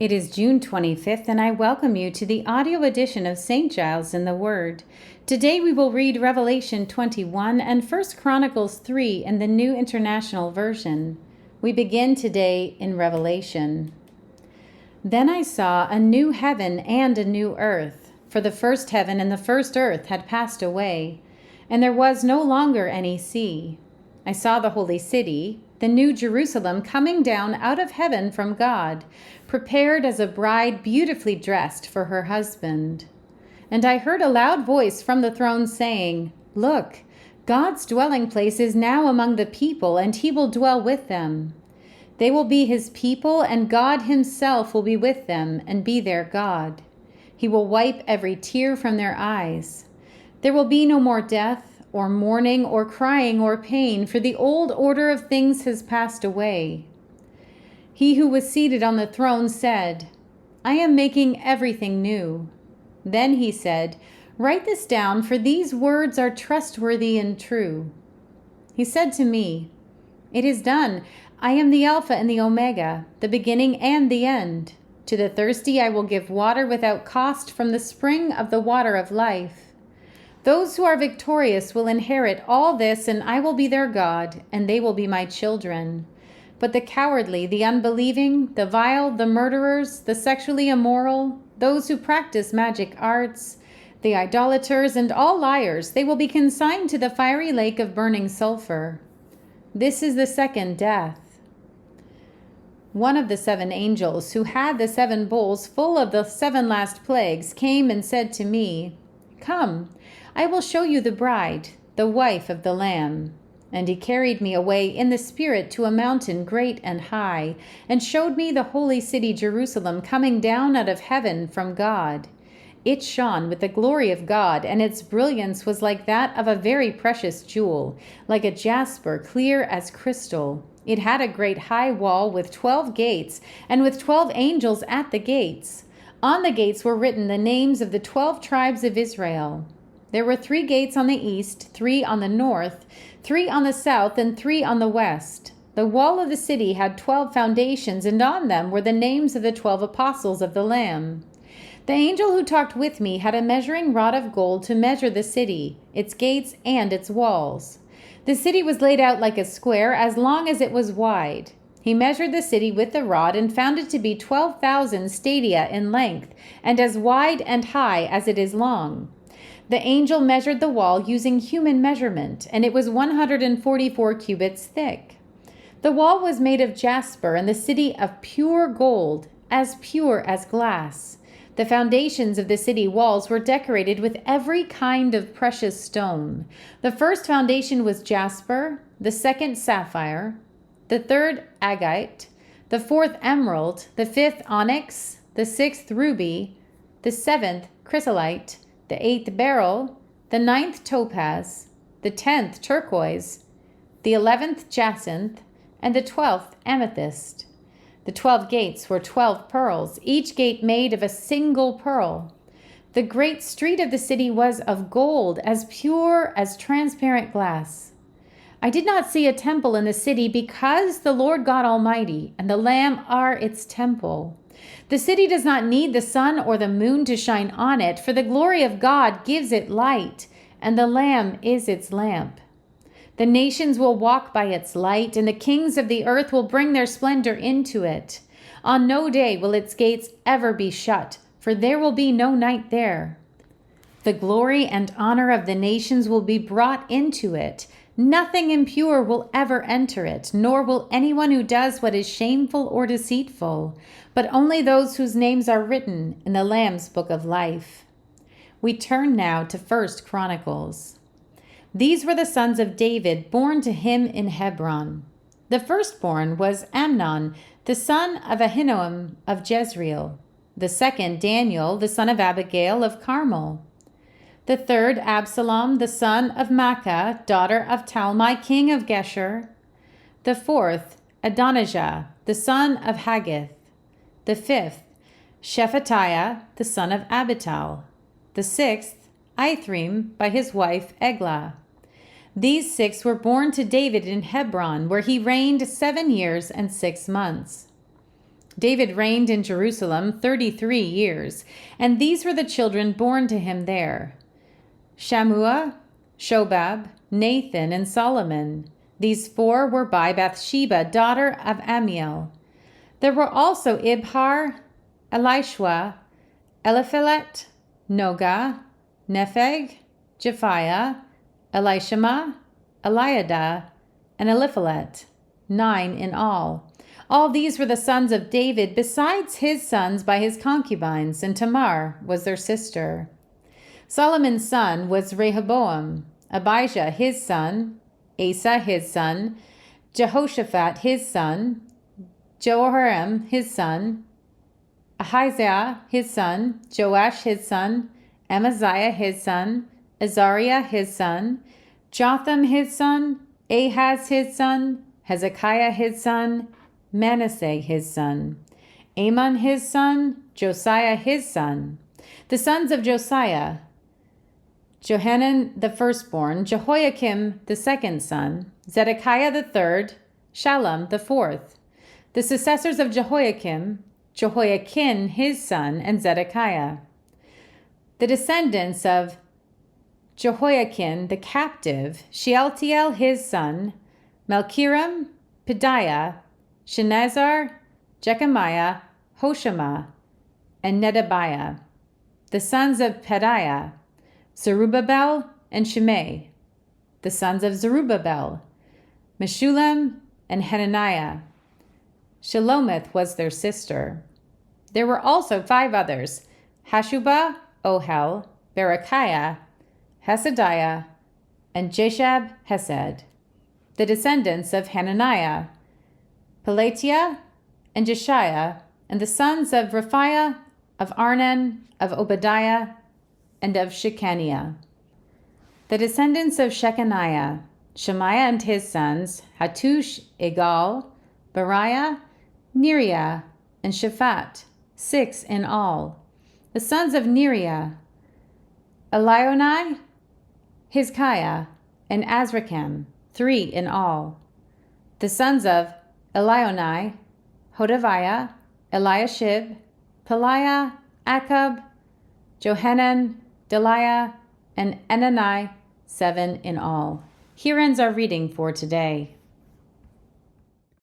It is June 25th, and I welcome you to the audio edition of St. Giles in the Word. Today we will read Revelation 21 and 1 Chronicles 3 in the New International Version. We begin today in Revelation. Then I saw a new heaven and a new earth, for the first heaven and the first earth had passed away, and there was no longer any sea. I saw the holy city, the new Jerusalem, coming down out of heaven from God, prepared as a bride beautifully dressed for her husband. And I heard a loud voice from the throne saying, "Look, God's dwelling place is now among the people, and he will dwell with them. They will be his people, and God himself will be with them and be their God. He will wipe every tear from their eyes. There will be no more death, or mourning, or crying, or pain, for the old order of things has passed away." He who was seated on the throne said, "I am making everything new." Then he said, "Write this down, for these words are trustworthy and true." He said to me, "It is done. I am the Alpha and the Omega, the beginning and the end. To the thirsty I will give water without cost from the spring of the water of life. Those who are victorious will inherit all this, and I will be their God, and they will be my children. But the cowardly, the unbelieving, the vile, the murderers, the sexually immoral, those who practice magic arts, the idolaters, and all liars, they will be consigned to the fiery lake of burning sulfur. This is the second death." One of the seven angels who had the seven bowls full of the seven last plagues came and said to me, "Come, I will show you the bride, the wife of the Lamb." And he carried me away in the Spirit to a mountain great and high, and showed me the holy city Jerusalem coming down out of heaven from God. It shone with the glory of God, and its brilliance was like that of a very precious jewel, like a jasper, clear as crystal. It had a great high wall with 12 gates, and with 12 angels at the gates. On the gates were written the names of the 12 tribes of Israel. There were 3 gates on the east, 3 on the north, 3 on the south, and 3 on the west. The wall of the city had 12 foundations, and on them were the names of the 12 apostles of the Lamb. The angel who talked with me had a measuring rod of gold to measure the city, its gates, and its walls. The city was laid out like a square, as long as it was wide. He measured the city with the rod and found it to be 12,000 stadia in length, and as wide and high as it is long. The angel measured the wall using human measurement, and it was 144 cubits thick. The wall was made of jasper, and the city of pure gold, as pure as glass. The foundations of the city walls were decorated with every kind of precious stone. The first foundation was jasper, the second sapphire, the third agate, the fourth emerald, the fifth onyx, the sixth ruby, the seventh chrysolite, the 8th beryl, the 9th topaz, the 10th turquoise, the 11th jacinth, and the 12th amethyst. The 12 gates were 12 pearls, each gate made of a single pearl. The great street of the city was of gold, as pure as transparent glass. I did not see a temple in the city, because the Lord God Almighty and the Lamb are its temple. The city does not need the sun or the moon to shine on it, for the glory of God gives it light, and the Lamb is its lamp. The nations will walk by its light, and the kings of the earth will bring their splendor into it. On no day will its gates ever be shut, for there will be no night there. The glory and honor of the nations will be brought into it. Nothing impure will ever enter it, nor will anyone who does what is shameful or deceitful, but only those whose names are written in the Lamb's book of life. We turn now to 1 Chronicles. These were the sons of David, born to him in Hebron. The firstborn was Amnon, the son of Ahinoam of Jezreel. The second, Daniel, the son of Abigail of Carmel. The third, Absalom, the son of Maacah, daughter of Talmai, king of Geshur. The fourth, Adonijah, the son of Haggith. The fifth, Shephatiah, the son of Abital. The sixth, Ithream, by his wife Eglah. These 6 were born to David in Hebron, where he reigned 7 years and 6 months. David reigned in Jerusalem 33 years, and these were the children born to him there: Shammua, Shobab, Nathan, and Solomon. These four were by Bathsheba, daughter of Amiel. There were also Ibhar, Elishua, Eliphelet, Noga, Nepheg, Japhiah, Elishama, Eliada, and Eliphelet, 9 in all. All these were the sons of David, besides his sons by his concubines, and Tamar was their sister. Solomon's son was Rehoboam, Abijah his son, Asa his son, Jehoshaphat his son, Jehoram his son, Ahaziah his son, Joash his son, Amaziah his son, Azariah his son, Jotham his son, Ahaz his son, Hezekiah his son, Manasseh his son, Amon his son, Josiah his son. The sons of Josiah: Johanan the firstborn, Jehoiakim the second son, Zedekiah the third, Shallum the fourth. The successors of Jehoiakim: Jehoiakim his son, and Zedekiah. The descendants of Jehoiakim the captive: Shealtiel his son, Malchiram, Pedaiah, Shenazar, Jechemiah, Hoshama, and Nedabiah. The sons of Pedaiah: Zerubbabel and Shimei. The sons of Zerubbabel: Meshullam and Hananiah. Shelomith was their sister. There were also 5 others: Hashubah, Ohel, Berechiah, Hesediah, and Jeshab Hesed. The descendants of Hananiah: Pelatiah and Jeshiah, and the sons of Raphiah, of Arnan, of Obadiah, and of Shechaniah. The descendants of Shechaniah: Shemaiah and his sons, Hattush, Egal, Bariah, Neriah, and Shaphat, 6 in all. The sons of Neriah: Elionai, Hizkiah, and Azrikam, 3 in all. The sons of Elionai: Hodaviah, Eliashib, Peliah, Akab, Johanan, Deliah, and Enani, 7 in all. Here ends our reading for today.